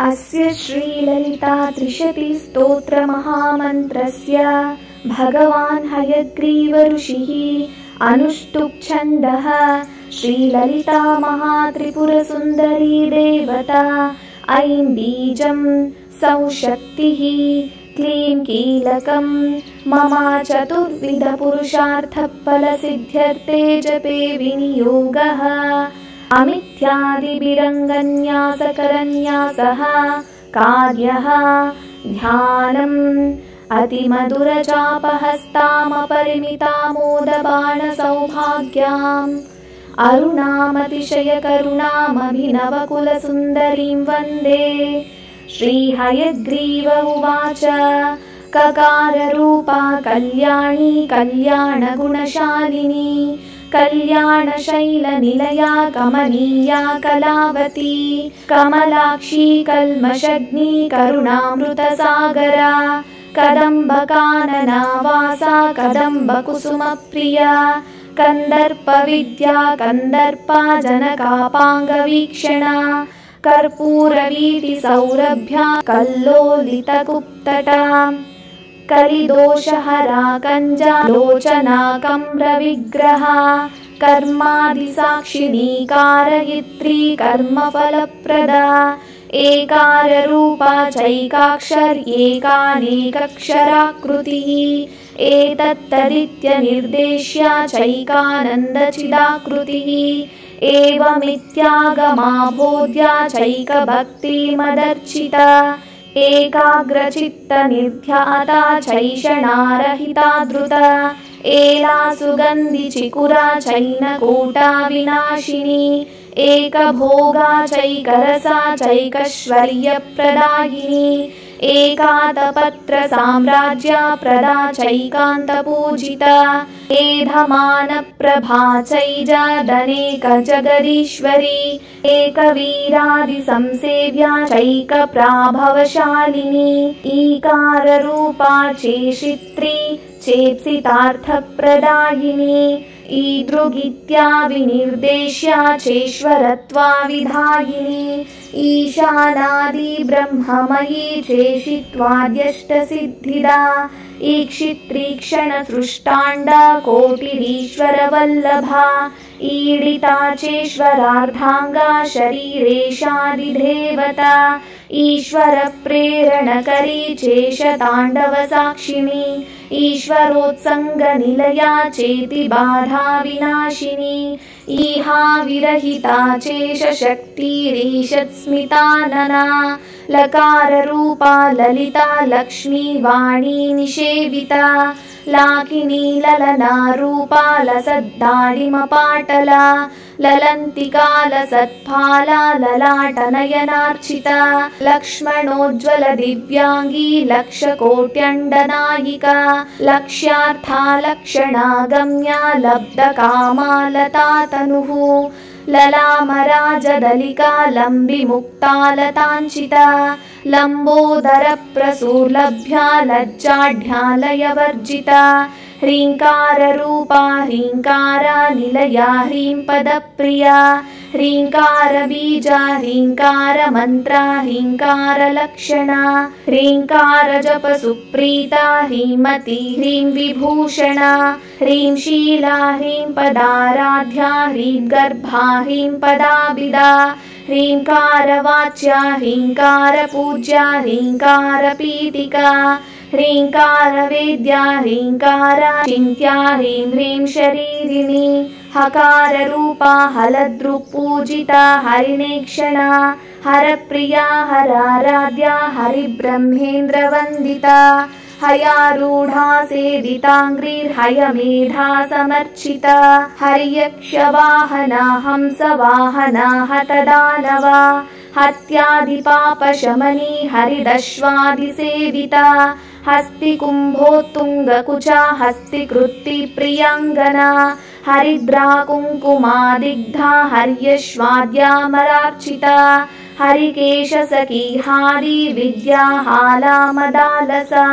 अस्य श्रीललिता त्रिशतिस्तोत्रमहामन्त्रस्य भगवान् हयग्रीव ऋषिः अनुष्टुप् छन्दः। श्रीललिता महात्रिपुरसुन्दरी देवता ऐं बीजं सौः शक्तिः क्लीं कीलकं मम चतुर्विधपुरुषार्थफलसिद्ध्यर्थे जपे विनियोगः। अमिथ्यादिभिरङ्गन्यासकरन्यासः कार्यः ध्यानम् अतिमधुरचापहस्तामपरिमितामोदबाणसौभाग्याम् अरुणामतिशयकरुणामभिनवकुलसुन्दरीं वन्दे। श्रीहयग्रीव उवाच ककाररूपा कल्याणी कल्याणगुणशालिनी कल्याणशैलनिलया कमनीया कलावती कमलाक्षी कल्मषग्नी करुणामृतसागरा कदम्बकानना वासा कदम्बकुसुमप्रिया कन्दर्पविद्या कन्दर्पा जनकापाङ्गवीक्षणा कर्पूरवीटिसौरभ्या कल्लोलितकुप्तटा कलिदोषहरा कञ्जालोचना कम्रविग्रहा कर्मादिसाक्षिणी कारयित्री कर्मफलप्रदा एकाररूपा चैकाक्षर्येकानेकक्षराकृतिः एतत्तदित्यनिर्देश्या चैकानन्दचिदाकृतिः एवमित्यागमाबोध्या चैकभक्तिमदर्चिता एकाग्रचित्तनिर्ध्याता चैषणारहिता धृता एला सुगन्धिचिकुरा चैनकूटा विनाशिनी एकभोगा चैकरसा चैकश्वर्यप्रदायिनी एकातपत्रसाम्राज्या प्रदा चैकान्तपूजिता एधमानप्रभा चैजादनेकजगदीश्वरी एकवीरादिसंसेव्या चैकप्राभवशालिनी ईकाररूपा चेशित्री चेप्सितार्थप्रदायिनी ईदृगित्या विनिर्देश्या चेश्वरत्वाविधायिनी ईशानादि ब्रह्ममयी चेशित्वाद्यष्टसिद्धिदा ईक्षित्रीक्षणसृष्टाण्डा कोटिरीश्वरवल्लभा ईडिता चेश्वरार्धाङ्गा शरीरेशादिदेवता ईश्वरप्रेरणकरी चेशताण्डवसाक्षिणी ईश्वरोत्सङ्गनिलया चेतिबाधा विनाशिनी ईहा विरहिता चेशशक्तिरीशत्स्मितानना लकाररूपा ललिता लक्ष्मी वाणी निषेविता लाकिनी ललना रूपा लसद्दाडिमपाटला ललन्तिका लसत्फाला ललाटनयनार्चिता लक्ष्मणोज्ज्वल दिव्यांगी लक्षकोट्यण्डनायिका लक्ष्यार्था लक्षणागम्या लब्धकामा लता तनुः ललामराजदलिका लम्बिमुक्ता लताञ्चिता लम्बोदरप्रसूर्लभ्या लज्जाढ्यालयवर्जिता ह्रीङ्काररूपा ह्रीङ्कारा निलया ह्रीं पदप्रिया ह्रीङ्कारबीजा ह्रीङ्कारमन्त्रा ह्रीङ्कारलक्षणा ह्रीङ्कारजपसुप्रीता ह्रीमती ह्रीं विभूषणा ह्रीं शीला ह्रीं पदाराध्या ह्रीं गर्भा ह्रीं पदाबिदा ह्रीङ्कारवाच्या ह्रीङ्कारपूज्या ह्रीङ्कारपीठिका ह्रीङ्कारवेद्या ह्रीङ्कारा चिन्त्या ह्रीं ह्रीं शरीरिणी हकाररूपा हलदृक्पूजिता हरिणेक्षणा हरप्रिया हराराध्या हरिब्रह्मेन्द्रवन्दिता हयारूढा सेविताङ्घ्रिर्हयमेधा समर्चिता हर्यक्षवाहना हंसवाहना हतदानवा हत्यादिपापशमनी हरिदश्वादिसेविता हस्तिकुम्भोत्तुङ्गकुचा हस्तिकृत्तिप्रियाङ्गना हरिद्रा कुङ्कुमादिग्धा हर्यश्वाद्यामरार्चिता हरिकेशसखीहारी विद्याहालामदालसा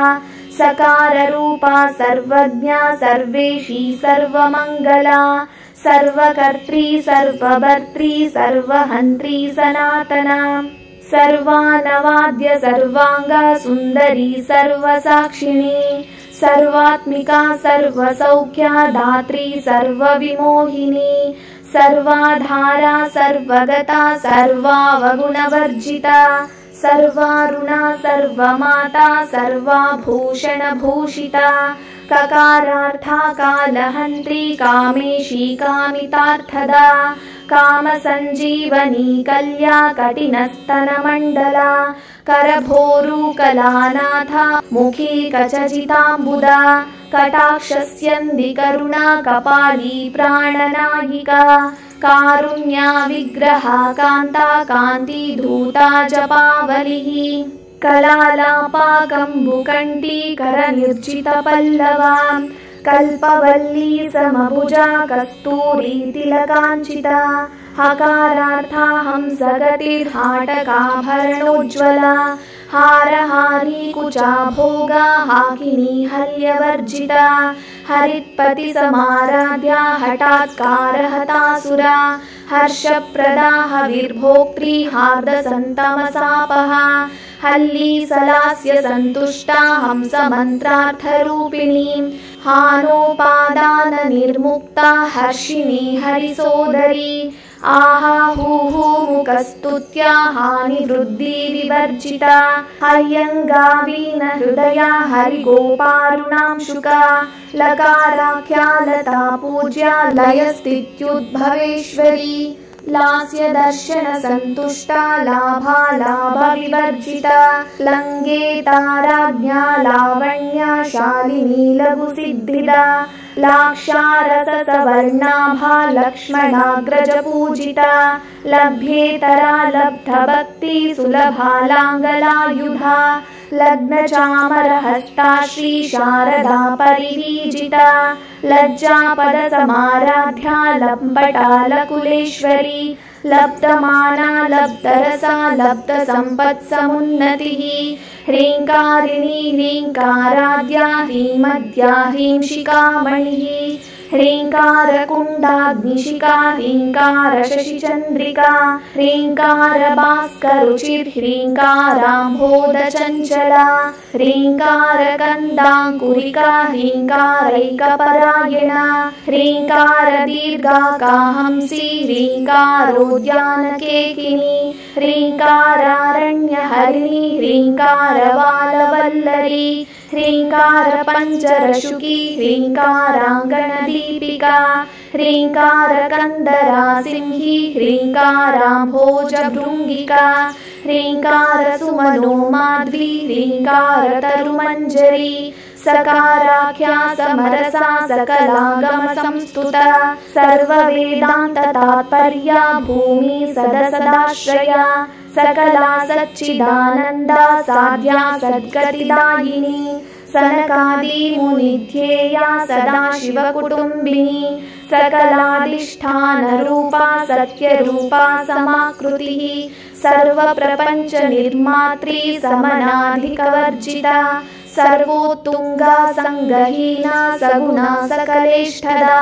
सकाररूपा सर्वज्ञा सर्वेशी सर्वमङ्गला सर्वकर्त्री सर्वभर्त्री सर्वहन्त्री सनातना सर्वानवाद्य सर्वांगा सुंदरी सर्वसाक्षिणी सर्वात्मिका सर्वसौख्या दात्री सर्वविमोहिनी सर्वाधारा सर्वगता सर्वावगुणवर्जिता सर्वारुणा सर्वमाता सर्वाभूषणभूषिता ककारार्था कालहन्त्री कामेशी कामितार्थदा कामसञ्जीवनी कल्या कटिनस्तनमण्डला करभोरुकलानाथा मुखी कचजिताम्बुदा कटाक्षस्यन्दिकरुणा कपाली प्राणनायिका कारुण्या विग्रहा कान्ता कान्तिधूता जपावलिः कलालापा कम्बुकण्ठी करनिर्जितपल्लवा कल्पवल्ली समभुजा कस्तूरी तिलकाञ्चिता हकारार्था हंसगतिर्हाटकाभरणोज्ज्वला हारहारी कुचा भोगा हाकिनी हल्यवर्जिता हरित्पतिसमाराध्या हठात्कारहतासुरा हर्षप्रदा हविर्भोक्त्री हार्दसन्तमसापहा हल्लीसलास्य सन्तुष्टा हंसमन्त्रार्थरूपिणी हानोपादान निर्मुक्ता हर्षिणी हरिसोदरी आहाहूहू मुखस्तुत्या हानिवृद्धि विवर्जिता हय्यङ्गावीन हृदया हरिगोपारुणांशुका लकाराख्या लता पूज्या लयस्थित्युद्भवेश्वरी लास्य दर्शन संतुष्टा लाभालाभ विवर्जिता लंगेता राज्ञा लावण्या शालिनी लघुसिद्धिदा लाक्षारस सवर्णाभा लक्ष्मणाग्रज पूजिता लभ्येतरा लब्धभक्ति सुलभा लाङ्गलायुधा लग्नचामरहस्ता श्री शारदा परिवीजिता लज्जापद समाराध्या लम्पटालकुलेश्वरी लब्धमाना लब्धरसा लब्धसम्पत्समुन्नतिः ह्रीङ्कारिणी ह्रीङ्काराद्या ह्रीमद्या ह्रींशिकामणिः ह्रीङ्कारकुण्डाग्निशिखा ह्रीङ्कारशशिचन्द्रिका ह्रीङ्कारबास्करुचिर्ह्रीङ्काराम्भोदचञ्चला ह्रीङ्कारकन्दाङ्कुरिका ह्रीङ्कारैकपरायणा ह्रीङ्कारदीर्घाकाहंसी ह्रीङ्कारोद्यानकेकिनी ह्रीङ्कारारण्यहरिणी ह्रीङ्कारवालवल्लरी ह्रीङ्कारपञ्चरशुकी ह्रीङ्काराङ्गणदीपिका ह्रीङ्कारकन्दरासिंही ह्रीङ्काराम्भोजभृङ्गिका ह्रीङ्कारसुमनोमाध्वी ह्रीङ्कारतरुमञ्जरी सकाराख्या समरसा सकलागमसंस्तुता सर्ववेदान्ततात्पर्या भूमि सदसदाश्रया सकला सच्चिदानन्दा साध्या सद्गतिदायिनी सनकादि मुनिध्येया सदाशिवकुटुम्बिनी सकलाधिष्ठानरूपा सत्यरूपा समाकृतिः सर्वप्रपञ्च निर्मात्री समनाधिकवर्जिता सर्वोत्तुङ्गा संगहीना सगुणा सकलेष्ठदा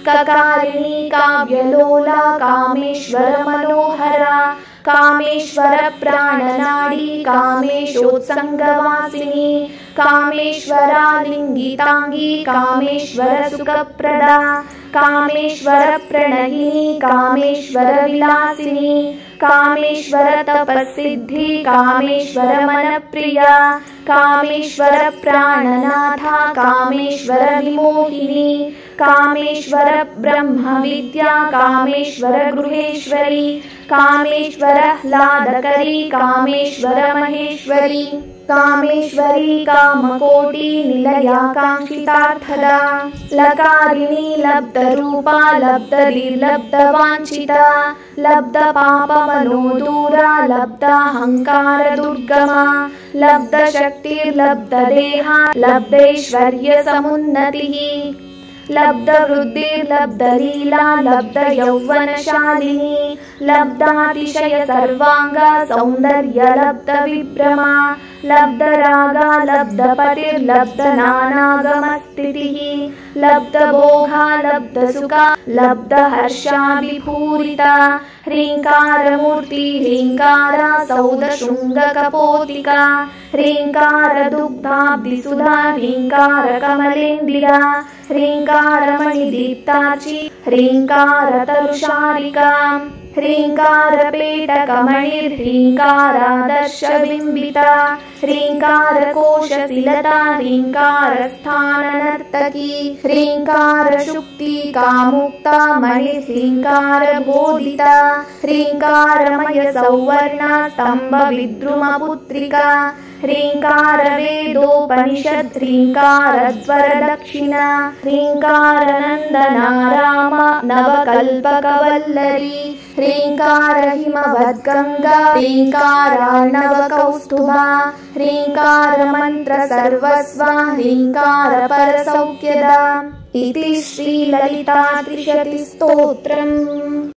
ककारिणी काव्यलोला कामेश्वर मनोहरा कामेश्वर प्राणनाडी कामेशोत्संगवासिनी कामेश्वरा लिंगितांगी कामेश्वर सुखप्रदा कामेश्वर प्रणयिनी कामेश्वर विलासिनी कामेश्वर तपस्सिद्धि कामेश्वर मनप्रिया कामेश्वर प्राणनाथा कामेश्वर विमोहिनी कामेश्वर ब्रह्मविद्या कामेश्वर गृहेश्वरी कामेश्वर ह्लादकरी कामेश्वर महेश्वरी कामेश्वरी कामकोटि निलया कांक्षितार्थदा लकारिणी लब्धरूपा लब्धवांछिता लब्धपापमनोदूरा लब्धाहंकार दुर्गमा लब्धशक्तिर्लब्धदेहा लब्धैश्वर्य समुन्नतिः लब्धवृद्धिर्लब्धलीला लब्धयौवनशालिनी लब्धातिशय सर्वांगा सौंदर्य लब्धविभ्रमा लब्धरागा लब्धपतिर्लब्धनानागमस्थितिः लब्धभोगा लब्धसुखा लब्धहर्षाभिपूरिता ह्रीङ्कारमूर्ति ह्रीङ्कारा सौदशृङ्गकपोतिका ह्रीङ्कारदुग्धाब्धिसुधा ह्रीङ्कारकमलेन्दिरा ह्रीङ्कारमणिदीप्ताची ह्रीङ्कारतरुशारिका ह्रीङ्कारपेटकमणिर्ह्रीङ्कारादर्शबिम्बिता ह्रीङ्कारकोशशिलता ह्रीङ्कारस्थाननर्तकी ह्रीङ्कारशुक्तिकामुक्ता मणिर्ह्रीङ्कारबोधिता ह्रीङ्कारमयसौवर्णा स्तम्भविद्रुमपुत्रिका ह्रीङ्कारवेदोपनिषद् ह्रीङ्कारध्वरदक्षिणा ह्रीङ्कारनन्दना राम नवकल्पकवल्लरी ह्रीङ्कारहिमवद्गङ्गा ह्रीङ्कारार्णवकौस्तुभा ह्रीङ्कारमन्त्रसर्वस्वा ह्रीङ्कारपरसौख्यदा इति श्रीललितात्रिशतिस्तोत्रम्।